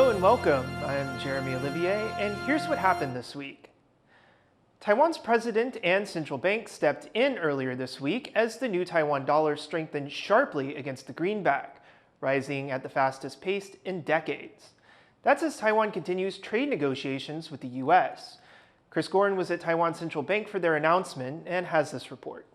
Hello and welcome. I'm Jeremy Olivier, and here's what happened this week. Taiwan's president and central bank stepped in earlier this week as the new Taiwan dollar strengthened sharply against the greenback, rising at the fastest pace in decades. That's as Taiwan continues trade negotiations with the U.S. Chris Gorin was at Taiwan Central Bank for their announcement and has this report.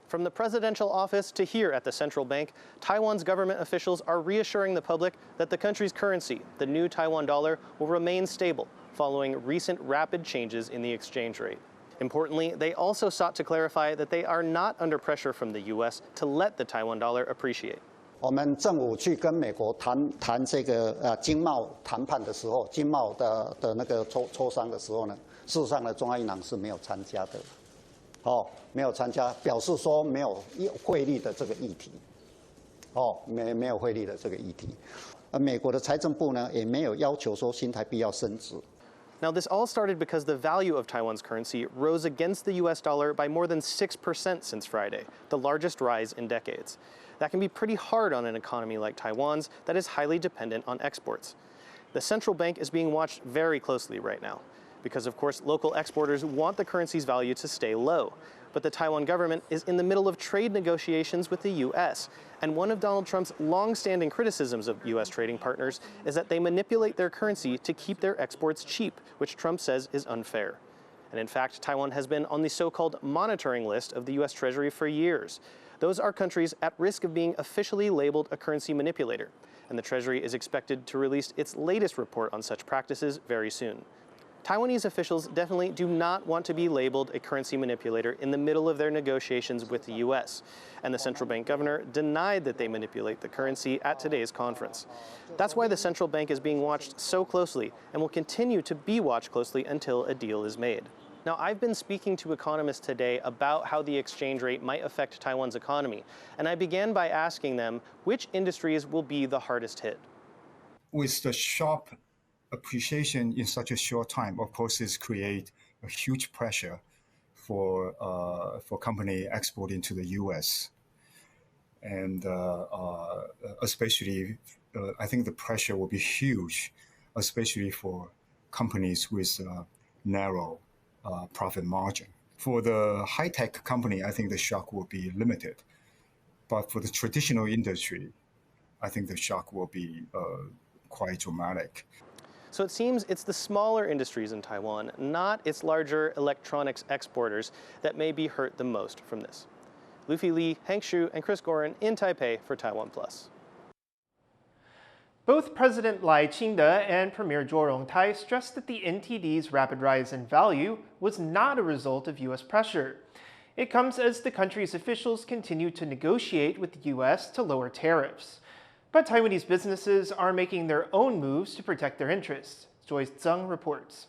From the presidential office to here at the central bank, Taiwan's government officials are reassuring the public that the country's currency, the new Taiwan dollar, will remain stable following recent rapid changes in the exchange rate. Importantly, they also sought to clarify that they are not under pressure from the U.S. to let the Taiwan dollar appreciate. 我们政府去跟美国谈这个经贸谈判的时候，经贸的那个磋商的时候呢，事实上呢，中央银行是没有参加的。 没有参加，表示说没有汇率的这个议题，没有汇率的这个议题。美国的财政部呢也没有要求说新台币要升值。Now, this all started because the value of Taiwan's currency rose against the U.S. dollar by more than 6% since Friday, the largest rise in decades. That can be pretty hard on an economy like Taiwan's that is highly dependent on exports. The central bank is being watched very closely right now, because of course local exporters want the currency's value to stay low. But the Taiwan government is in the middle of trade negotiations with the U.S. And one of Donald Trump's long-standing criticisms of U.S. trading partners is that they manipulate their currency to keep their exports cheap, which Trump says is unfair. And in fact, Taiwan has been on the so-called monitoring list of the U.S. Treasury for years. Those are countries at risk of being officially labeled a currency manipulator. And the Treasury is expected to release its latest report on such practices very soon. Taiwanese officials definitely do not want to be labeled a currency manipulator in the middle of their negotiations with the U.S., and the central bank governor denied that they manipulate the currency at today's conference. That's why the central bank is being watched so closely and will continue to be watched closely until a deal is made. Now, I've been speaking to economists today about how the exchange rate might affect Taiwan's economy, and I began by asking them which industries will be the hardest hit. With the sharp appreciation in such a short time, of course, this creates a huge pressure for company exporting to the U.S. And especially, I think the pressure will be huge, especially for companies with narrow profit margin. For the high-tech company, I think the shock will be limited. But for the traditional industry, I think the shock will be quite dramatic. So it seems it's the smaller industries in Taiwan, not its larger electronics exporters, that may be hurt the most from this. Luffy Li, Hank Shu, and Chris Gorin in Taipei for TaiwanPlus. Both President Lai Ching-te and Premier Zhuo Rongtai stressed that the NTD's rapid rise in value was not a result of U.S. pressure. It comes as the country's officials continue to negotiate with the U.S. to lower tariffs. But Taiwanese businesses are making their own moves to protect their interests. Joyce Zheng reports.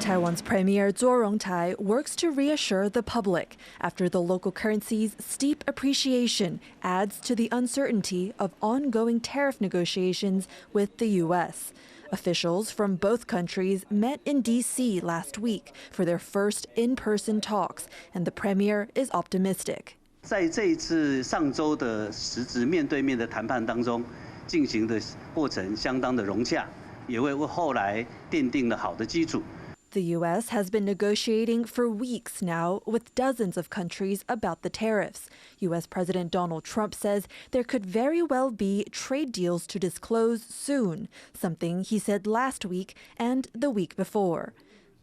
Taiwan's Premier Zhuo Rongtai works to reassure the public after the local currency's steep appreciation adds to the uncertainty of ongoing tariff negotiations with the U.S. Officials from both countries met in D.C. last week for their first in-person talks, and the premier is optimistic. 在这一次上周的实质面对面的谈判当中，进行的过程相当的融洽，也为后来奠定了好的基础。 The U.S. has been negotiating for weeks now with dozens of countries about the tariffs. U.S. President Donald Trump says there could very well be trade deals to disclose soon, something he said last week and the week before.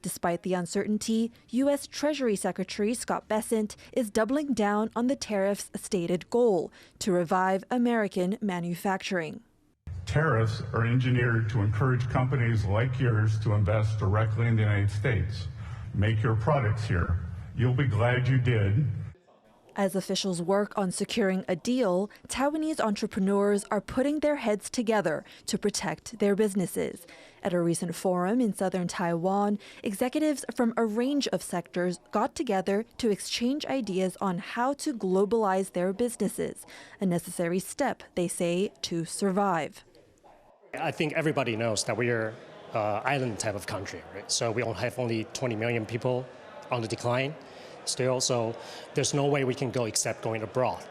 Despite the uncertainty, U.S. Treasury Secretary Scott Bessent is doubling down on the tariffs' stated goal to revive American manufacturing. Tariffs are engineered to encourage companies like yours to invest directly in the United States. Make your products here. You'll be glad you did. As officials work on securing a deal, Taiwanese entrepreneurs are putting their heads together to protect their businesses. At a recent forum in southern Taiwan, executives from a range of sectors got together to exchange ideas on how to globalize their businesses, a necessary step, they say, to survive. I think everybody knows that we are an island type of country, right? So we have only 20 million people on the decline. still, so there's no way we can go except going abroad.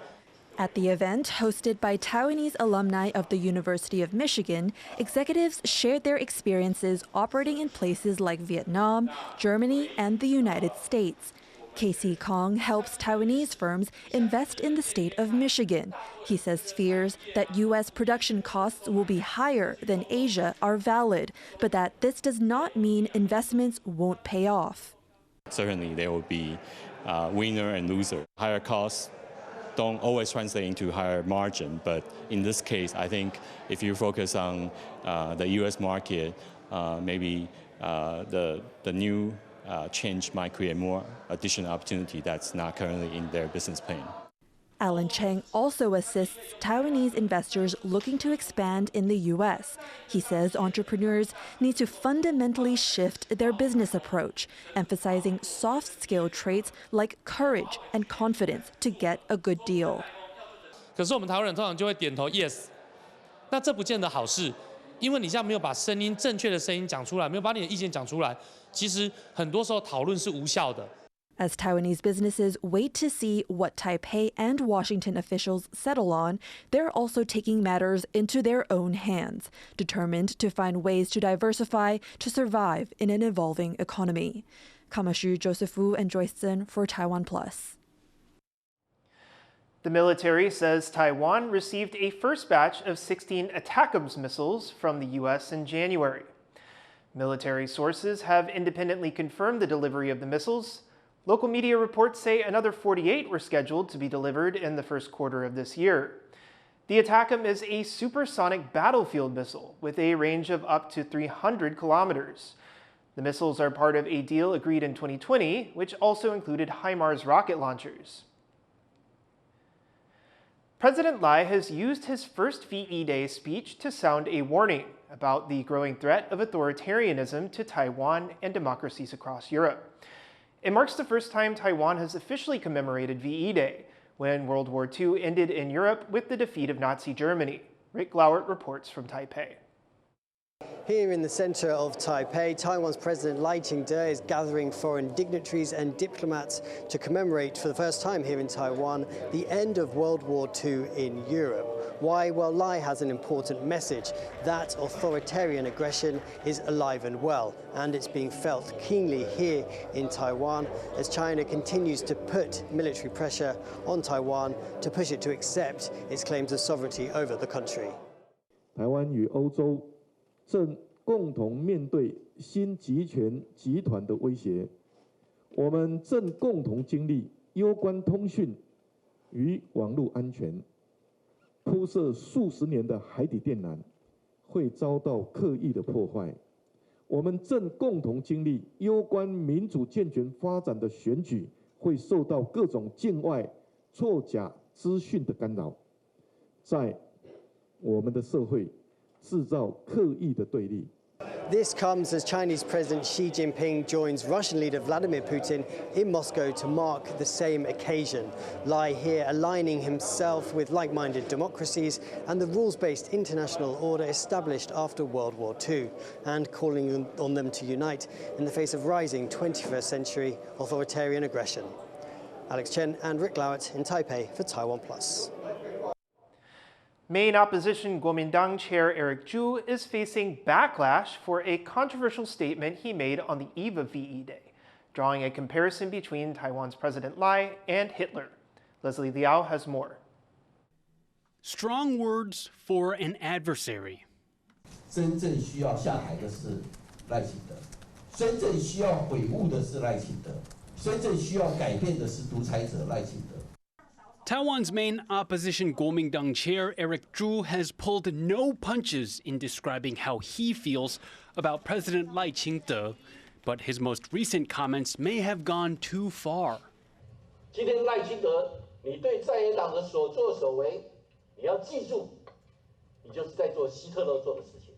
At the event, hosted by Taiwanese alumni of the University of Michigan, executives shared their experiences operating in places like Vietnam, Germany, and the United States. Casey Kong helps Taiwanese firms invest in the state of Michigan. He says fears that U.S. production costs will be higher than Asia are valid, but that this does not mean investments won't pay off. Certainly, there will be winner and loser. Higher costs don't always translate into higher margin, but in this case, I think if you focus on the U.S. market, maybe the new change might create more additional opportunity that's not currently in their business plan. Alan Cheng also assists Taiwanese investors looking to expand in the U.S. He says entrepreneurs need to fundamentally shift their business approach, emphasizing soft skill traits like courage and confidence to get a good deal. 可是我们台湾人通常就会点头 yes， 那这不见得好事，因为你这样没有把正确的声音讲出来，没有把你的意见讲出来，其实很多时候讨论是无效的。 As Taiwanese businesses wait to see what Taipei and Washington officials settle on, they're also taking matters into their own hands, determined to find ways to diversify to survive in an evolving economy. Kamashu, Joseph Wu, and Joyce Zhen for TaiwanPlus. The military says Taiwan received a first batch of 16 ATACMS missiles from the U.S. in January. Military sources have independently confirmed the delivery of the missiles. Local media reports say another 48 were scheduled to be delivered in the first quarter of this year. The ATACMS is a supersonic battlefield missile with a range of up to 300 kilometers. The missiles are part of a deal agreed in 2020, which also included HIMARS rocket launchers. President Lai has used his first VE Day speech to sound a warning about the growing threat of authoritarianism to Taiwan and democracies across Europe. It marks the first time Taiwan has officially commemorated VE Day, when World War II ended in Europe with the defeat of Nazi Germany. Rick Glauert reports from Taipei. Here in the center of Taipei, Taiwan's President Lai Ching-te is gathering foreign dignitaries and diplomats to commemorate for the first time here in Taiwan the end of World War II in Europe. Why? Well, Lai has an important message that authoritarian aggression is alive and well, and it's being felt keenly here in Taiwan as China continues to put military pressure on Taiwan to push it to accept its claims of sovereignty over the country. 台湾与欧洲 正共同面对新集权集团的威胁，我们正共同经历攸关通讯与网络安全，铺设数十年的海底电缆会遭到刻意的破坏，我们正共同经历攸关民主健全发展的选举会受到各种境外错假资讯的干扰，在我们的社会 制造刻意的对立。 This comes as Chinese President Xi Jinping joins Russian leader Vladimir Putin in Moscow to mark the same occasion. Lai here aligning himself with like-minded democracies and the rules-based international order established after World War II, and calling on them to unite in the face of rising 21st century authoritarian aggression. Alex Chen and Rick Glauert in Taipei for TaiwanPlus. Main opposition Kuomintang chair Eric Chu is facing backlash for a controversial statement he made on the eve of VE Day, drawing a comparison between Taiwan's President Lai and Hitler. Leslie Liao has more. Strong words for an adversary. 真正需要下台的是赖清德，真正需要悔悟的是赖清德，真正需要改变的是独裁者赖清德。 Taiwan's main opposition Kuomintang chair Eric Chu has pulled no punches in describing how he feels about President Lai Ching-te, but his most recent comments may have gone too far. 今天赖清德，你对在野党的所作所为，你要记住，你就是在做希特勒做的事情。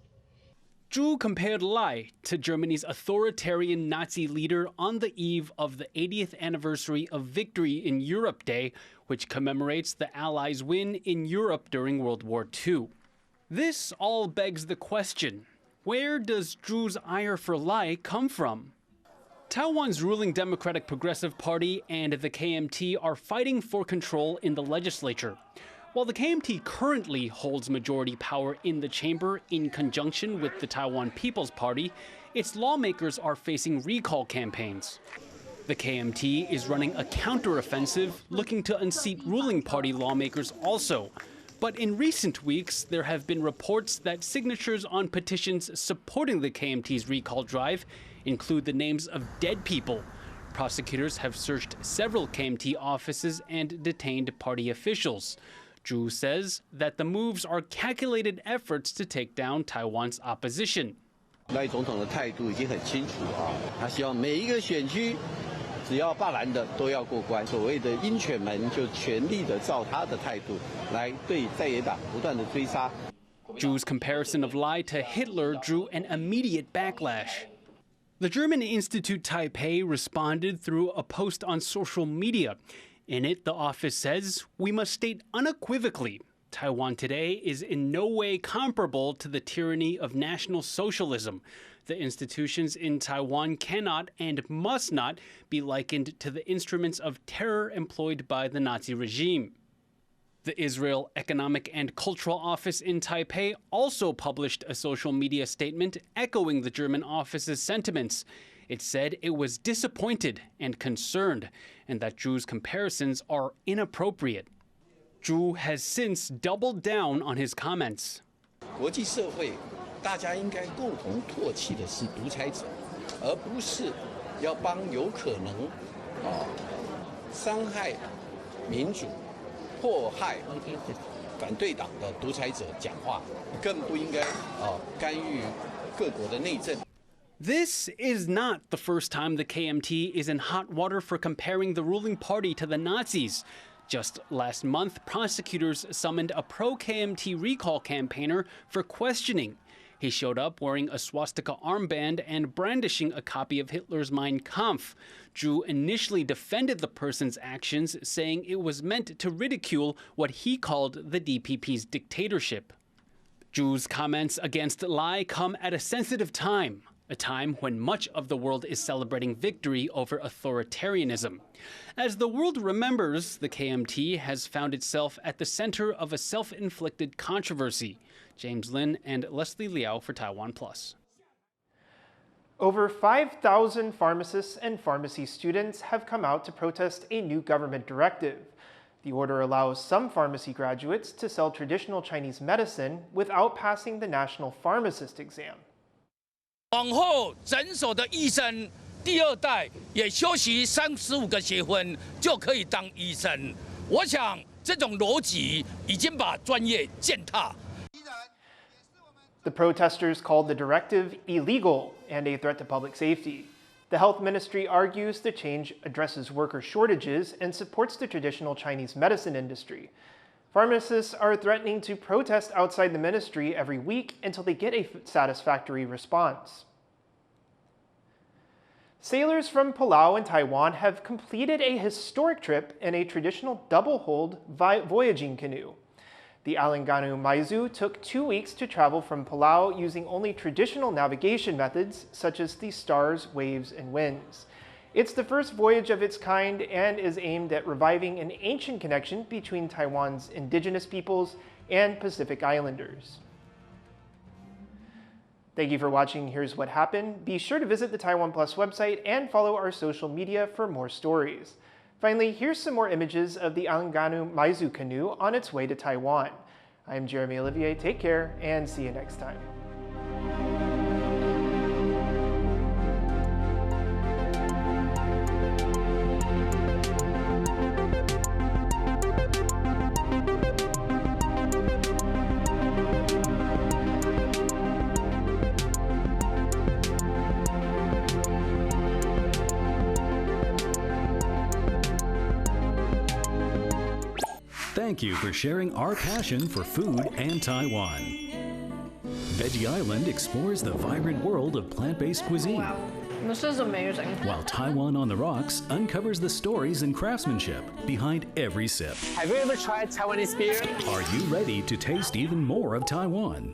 Chu compared Lai to Germany's authoritarian Nazi leader on the eve of the 80th anniversary of Victory in Europe Day, which commemorates the Allies' win in Europe during World War II. This all begs the question, where does Chu's ire for Lai come from? Taiwan's ruling Democratic Progressive Party and the KMT are fighting for control in the legislature. While the KMT currently holds majority power in the chamber in conjunction with the Taiwan People's Party, its lawmakers are facing recall campaigns. The KMT is running a counteroffensive looking to unseat ruling party lawmakers also. But in recent weeks, there have been reports that signatures on petitions supporting the KMT's recall drive include the names of dead people. Prosecutors have searched several KMT offices and detained party officials. Zhu says that the moves are calculated efforts to take down Taiwan's opposition. 赖总统的态度已经很清楚啊，他希望每一个选区只要罢蓝的都要过关，所谓的鹰犬们就全力的照他的态度来对在野党不断的追杀。Zhu's comparison of Lai to Hitler drew an immediate backlash. The German Institute Taipei responded through a post on social media. In it, the office says, "We must state unequivocally, Taiwan today is in no way comparable to the tyranny of National Socialism. The institutions in Taiwan cannot and must not be likened to the instruments of terror employed by the Nazi regime." The Israel Economic and Cultural Office in Taipei also published a social media statement echoing the German office's sentiments. It said it was disappointed and concerned, and that Zhu's comparisons are inappropriate. Zhu has since doubled down on his comments. 国际社会，大家应该共同唾弃的是独裁者，而不是要帮有可能伤害民主、迫害反对党的独裁者讲话，更不应该干预各国的内政。 This is not the first time the KMT is in hot water for comparing the ruling party to the Nazis. Just last month, prosecutors summoned a pro-KMT recall campaigner for questioning. He showed up wearing a swastika armband and brandishing a copy of Hitler's Mein Kampf. Zhu initially defended the person's actions, saying it was meant to ridicule what he called the DPP's dictatorship. Zhu's comments against Lai come at a sensitive time. A time when much of the world is celebrating victory over authoritarianism. As the world remembers, the KMT has found itself at the center of a self-inflicted controversy. James Lin and Leslie Liao for TaiwanPlus. Over 5,000 pharmacists and pharmacy students have come out to protest a new government directive. The order allows some pharmacy graduates to sell traditional Chinese medicine without passing the National Pharmacist exam. 往后诊所的医生第二代也休息35个学分就可以当医生。我想这种逻辑已经把专业践踏。The protesters called the directive illegal and a threat to public safety. The health ministry argues the change addresses worker shortages and supports the traditional Chinese medicine industry. Pharmacists are threatening to protest outside the ministry every week until they get a satisfactory response. Sailors from Palau and Taiwan have completed a historic trip in a traditional double-hulled voyaging canoe. The Alanganu Maizu took 2 weeks to travel from Palau using only traditional navigation methods such as the stars, waves, and winds. It's the first voyage of its kind and is aimed at reviving an ancient connection between Taiwan's indigenous peoples and Pacific Islanders. Thank you for watching Here's What Happened. Be sure to visit the TaiwanPlus website and follow our social media for more stories. Finally, here's some more images of the Alanganu Maizu canoe on its way to Taiwan. I'm Jeremy Olivier. Take care and see you next time. Thank you for sharing our passion for food and Taiwan. Veggie Island explores the vibrant world of plant-based cuisine. Wow, this is amazing. While Taiwan on the Rocks uncovers the stories and craftsmanship behind every sip. Have you ever tried Taiwanese beer? Are you ready to taste even more of Taiwan?